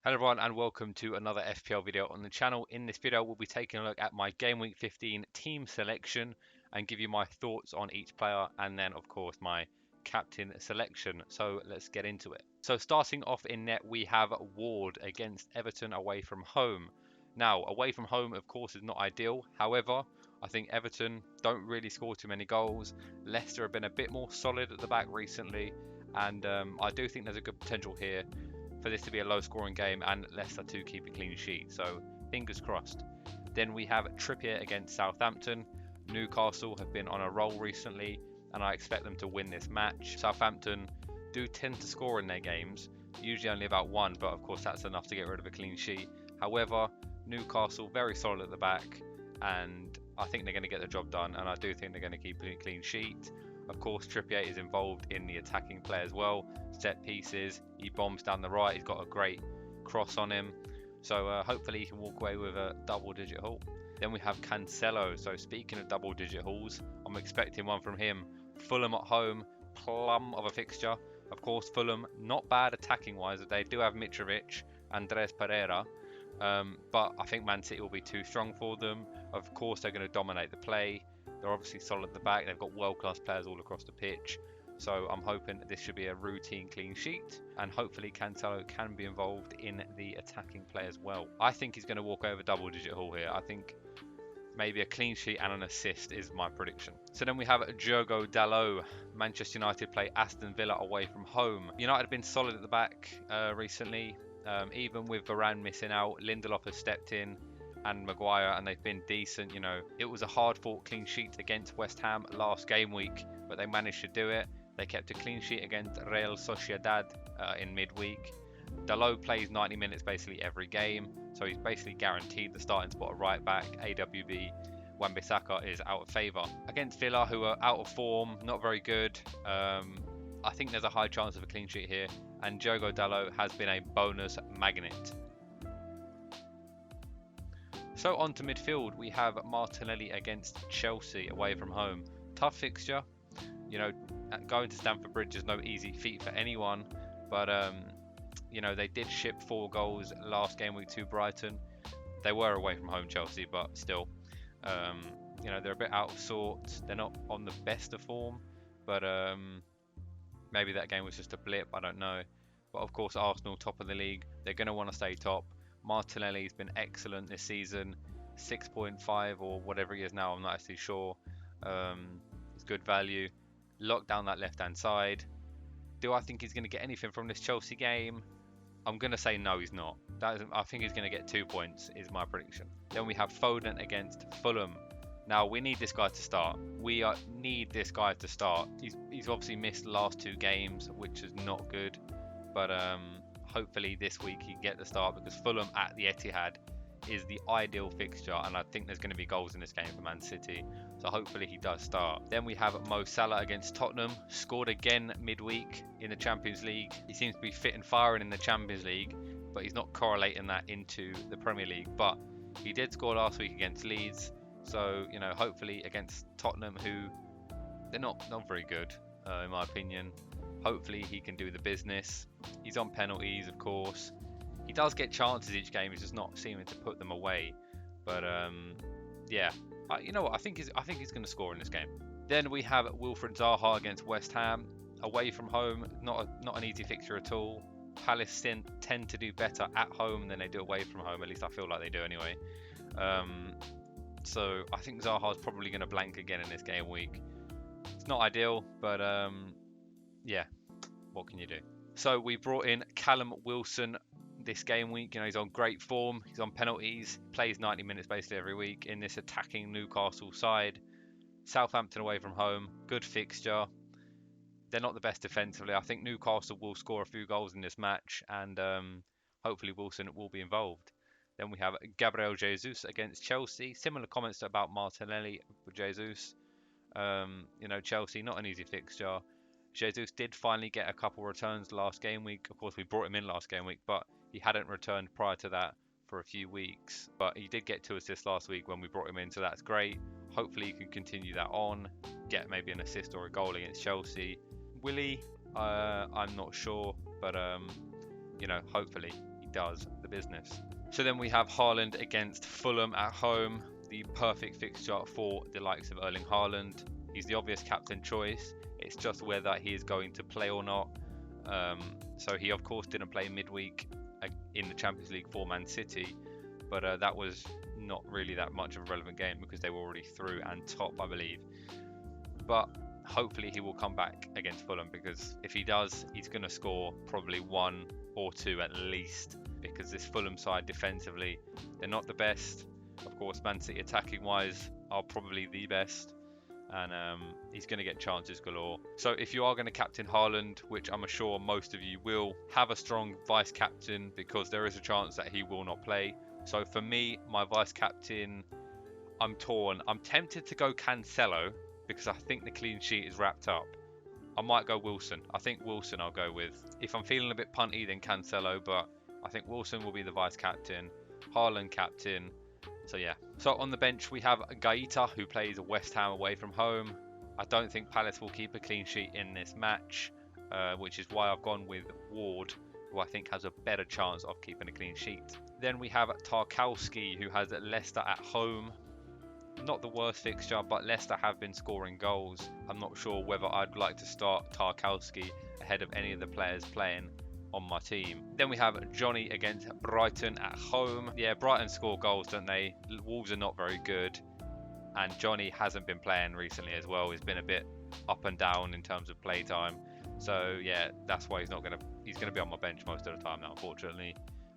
Hello everyone and welcome to another FPL video on the channel. In this video we'll be taking a look at my Game Week 15 team selection and give you my thoughts on each player and then of course my captain selection. So let's get into it. So starting off in net we have Ward against Everton away from home. Now away from home of course is not ideal, however I think Everton don't really score too many goals. Leicester have been a bit more solid at the back recently and I do think there's a good potential here for this to be a low scoring game and Leicester to keep a clean sheet, so fingers crossed. Then we have Trippier against Southampton. Newcastle have been on a roll recently and I expect them to win this match. Southampton do tend to score in their games, usually only about one, but of course that's enough to get rid of a clean sheet. However, Newcastle very solid at the back and I think they're going to get the job done and I do think they're going to keep a clean sheet. Of course, Trippier is involved in the attacking play as well. Set pieces, he bombs down the right, he's got a great cross on him. So hopefully he can walk away with a double-digit haul. Then we have Cancelo. So speaking of double-digit hauls, I'm expecting one from him. Fulham at home, plum of a fixture. Of course, Fulham, not bad attacking-wise. They do have Mitrovic, Andres Pereira. But I think Man City will be too strong for them. Of course, they're going to dominate the play. They're obviously solid at the back. They've got world-class players all across the pitch. So I'm hoping that this should be a routine clean sheet. And hopefully Cancelo can be involved in the attacking play as well. I think he's going to walk over double-digit haul here. I think maybe a clean sheet and an assist is my prediction. So then we have Diogo Dalot. Manchester United play Aston Villa away from home. United have been solid at the back recently. Even with Varane missing out, Lindelof has stepped in and Maguire, and they've been decent. You know, it was a hard-fought clean sheet against West Ham last game week, but they managed to do it. They kept a clean sheet against Real Sociedad in midweek. Dalot plays 90 minutes basically every game, so he's basically guaranteed the starting spot at right back. AWB Wan-Bissaka is out of favour. Against Villa, who are out of form, not very good, I think there's a high chance of a clean sheet here, and Diogo Dalot has been a bonus magnet. So on to midfield, we have Martinelli against Chelsea away from home. Tough fixture, you know, going to Stamford Bridge is no easy feat for anyone, but you know, they did ship 4 goals last game week to Brighton. They were away from home, Chelsea, but still, you know, they're a bit out of sorts. They're not on the best of form, but maybe that game was just a blip, I don't know. But of course, Arsenal top of the league, they're going to want to stay top. Martinelli's been excellent this season, 6.5 or whatever he is now, I'm not actually sure. It's good value. Lock down that left-hand side. Do I think he's going to get anything from this Chelsea game? I'm going to say no, he's not. I think he's going to get 2 points, is my prediction. Then we have Foden against Fulham. Now, we need this guy to start. Need this guy to start. He's obviously missed the last 2 games, which is not good. But hopefully this week he get the start, because Fulham at the Etihad is the ideal fixture, and I think there's going to be goals in this game for Man City, so hopefully he does start. Then we have Mo Salah against Tottenham. Scored again midweek in the Champions League. He seems to be fit and firing in the Champions League, but he's not correlating that into the Premier League. But he did score last week against Leeds, so you know, hopefully against Tottenham, who they're not very good in my opinion. Hopefully he can do the business. He's on penalties, of course. He does get chances each game. He's just not seeming to put them away. But yeah, you know what? I think he's going to score in this game. Then we have Wilfried Zaha against West Ham away from home. Not an easy fixture at all. Palace tend to do better at home than they do away from home. At least I feel like they do anyway. So I think Zaha's probably going to blank again in this game week. It's not ideal, but yeah, what can you do? So we brought in Callum Wilson this game week. You know, he's on great form. He's on penalties. Plays 90 minutes basically every week in this attacking Newcastle side. Southampton away from home. Good fixture. They're not the best defensively. I think Newcastle will score a few goals in this match, and hopefully Wilson will be involved. Then we have Gabriel Jesus against Chelsea. Similar comments about Martinelli with Jesus. You know, Chelsea, not an easy fixture. Jesus did finally get a couple returns last game week. Of course, we brought him in last game week, but he hadn't returned prior to that for a few weeks. But he did get 2 assists last week when we brought him in, so that's great. Hopefully he can continue that on, get maybe an assist or a goal against Chelsea. Will he? I'm not sure, but you know, hopefully he does the business. So then we have Haaland against Fulham at home, the perfect fixture for the likes of Erling Haaland. He's the obvious captain choice. It's just whether he is going to play or not. So he of course didn't play midweek in the Champions League for Man City, but that was not really that much of a relevant game because they were already through and top, I believe. But hopefully he will come back against Fulham, because if he does, he's going to score probably 1 or 2 at least, because this Fulham side defensively, they're not the best. Of course, Man City attacking wise are probably the best, and he's going to get chances galore. So if you are going to captain Haaland, which I'm sure most of you will, have a strong vice captain, because there is a chance that he will not play. So for me, my vice captain, I'm torn. I'm tempted to go Cancelo, because I think the clean sheet is wrapped up. I might go Wilson. I think Wilson I'll go with. If I'm feeling a bit punty, then Cancelo, but I think Wilson will be the vice captain, Haaland captain. So yeah. So on the bench we have Gaeta, who plays West Ham away from home. I don't think Palace will keep a clean sheet in this match, which is why I've gone with Ward, who I think has a better chance of keeping a clean sheet. Then we have Tarkowski, who has Leicester at home. Not the worst fixture, but Leicester have been scoring goals. I'm not sure whether I'd like to start Tarkowski ahead of any of the players playing on my team. Then we have Johnny against Brighton at home. Yeah, Brighton score goals, don't they? Wolves are not very good, and Johnny hasn't been playing recently as well. He's been a bit up and down in terms of play time. So yeah, that's why he's gonna be on my bench most of the time now, unfortunately.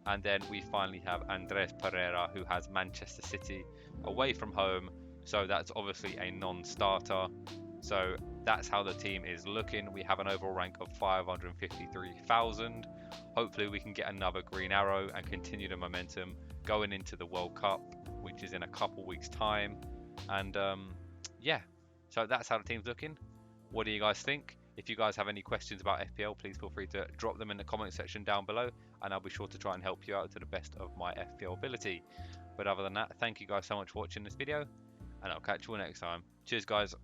And then we finally have Andres Pereira, who has Manchester City away from home, so that's obviously a non-starter. So that's how the team is looking. We have an overall rank of 553,000. Hopefully we can get another green arrow and continue the momentum going into the World Cup, which is in a couple weeks time. And yeah, so that's how the team's looking. What do you guys think? If you guys have any questions about FPL, please feel free to drop them in the comment section down below, and I'll be sure to try and help you out to the best of my FPL ability. But other than that, thank you guys so much for watching this video, and I'll catch you all next time. Cheers guys.